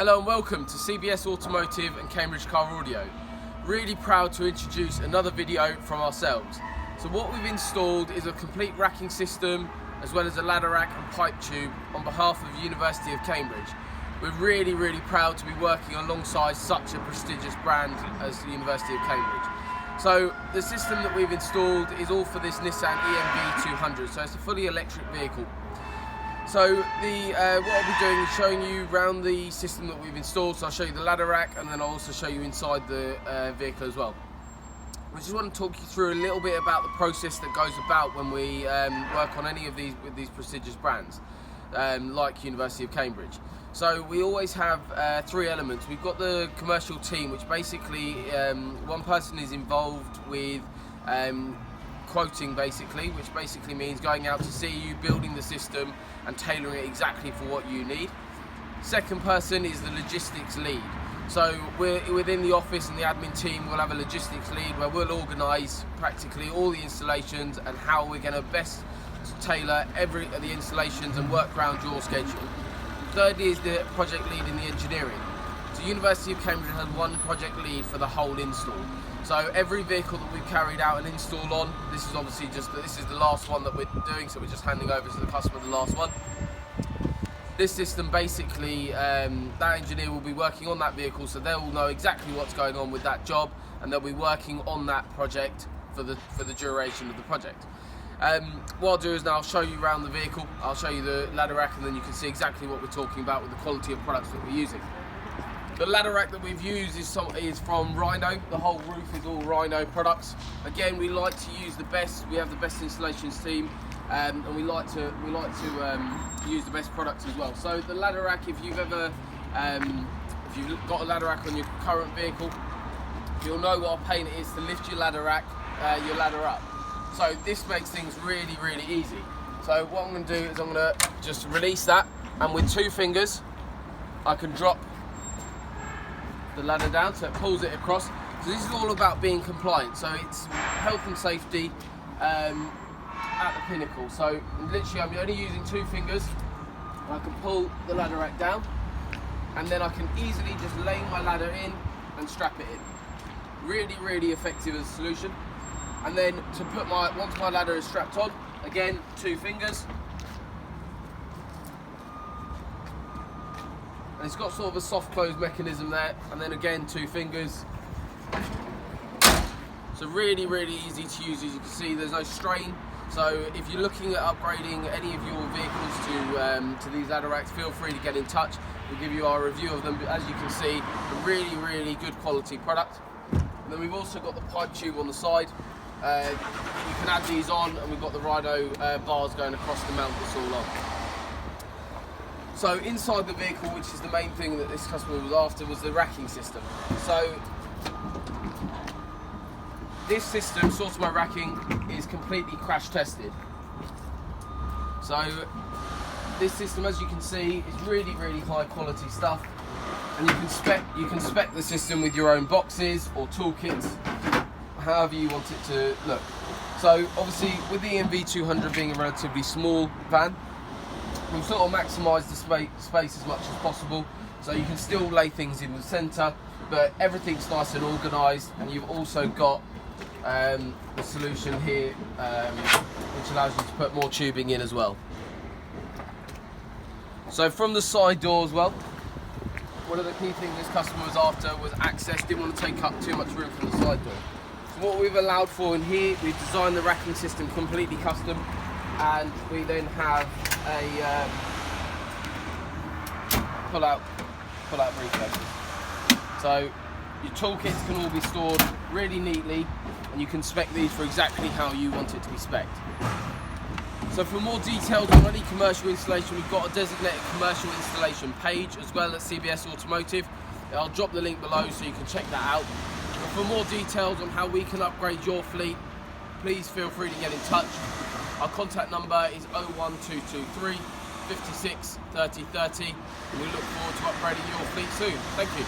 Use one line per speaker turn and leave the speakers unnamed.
Hello and welcome to CBS Automotive and Cambridge Car Audio. Really proud to introduce another video from ourselves. So what we've installed is a complete racking system as well as a ladder rack and pipe tube on behalf of the University of Cambridge. We're really proud to be working alongside such a prestigious brand as the University of Cambridge. So the system that we've installed is all for this Nissan ENV200, so it's a fully electric vehicle. So what I'll be doing is showing you around the system that we've installed. So I'll show you the ladder rack and then I'll also show you inside the vehicle as well. I just want to talk you through a little bit about the process that goes about when we work on any of these with these prestigious brands like University of Cambridge. So we always have three elements. We've got the commercial team, which basically one person is involved with quoting, which basically means going out to see you, building the system and tailoring it exactly for what you need. Second person is the logistics lead. So we're within the office and the admin team, we'll have a logistics lead where we'll organise practically all the installations and how we're going to best tailor every of the installations and work around your schedule. Thirdly is the project lead in the engineering. So University of Cambridge has one project lead for the whole install. So every vehicle that we've carried out an install on, this is obviously this is the last one that we're doing, so we're just handing over to the customer the last one. This system basically, that engineer will be working on that vehicle, so they'll know exactly what's going on with that job, and they'll be working on that project for the duration of the project. What I'll do is now I'll show you around the vehicle, I'll show you the ladder rack, and then you can see exactly what we're talking about with the quality of products that we're using. The ladder rack that we've used is from Rhino. The whole roof is all Rhino products. Again, we like to use the best. We have the best installations team, and we like to use the best products as well. So the ladder rack, if you've got a ladder rack on your current vehicle, you'll know what a pain it is to lift your ladder rack, your ladder up. So this makes things really easy. So what I'm going to do is I'm going to just release that, and with two fingers, I can drop the ladder down, so it pulls it across. So this is all about being compliant, so it's health and safety at the pinnacle. So literally I'm only using two fingers, and I can pull the ladder rack down, and then I can easily just lay my ladder in and strap it in. Really effective as a solution. And then to put once my ladder is strapped on, again, two fingers. And it's got sort of a soft close mechanism there, and then again two fingers. So really easy to use. As you can see, there's no strain. So if you're looking at upgrading any of your vehicles to these ladder racks, feel free to get in touch. We'll give you our review of them. But as you can see, a really good quality product. And then we've also got the pipe tube on the side. You can add these on, and we've got the Rhino bars going across to mount this all on. So inside the vehicle, which is the main thing that this customer was after, was the racking system. So this system, Sortimo racking, is completely crash tested. So this system, as you can see, is really high quality stuff, and you can spec the system with your own boxes or toolkits, however you want it to look. So obviously with the ENV200 being a relatively small van, we've sort of maximised the space as much as possible, so you can still lay things in the centre, but everything's nice and organised, and you've also got the solution here which allows you to put more tubing in as well. So from the side door as well, one of the key things this customer was after was access. Didn't want to take up too much room from the side door. So what we've allowed for in here, we've designed the racking system completely custom, and we then have a pull-out briefcases. So your toolkits can all be stored really neatly, and you can spec these for exactly how you want it to be spec'd. So for more details on any commercial installation, we've got a designated commercial installation page as well at CBS Automotive. I'll drop the link below so you can check that out. But for more details on how we can upgrade your fleet, please feel free to get in touch. Our contact number is 01223 56 30 30, and we look forward to upgrading your fleet soon. Thank you.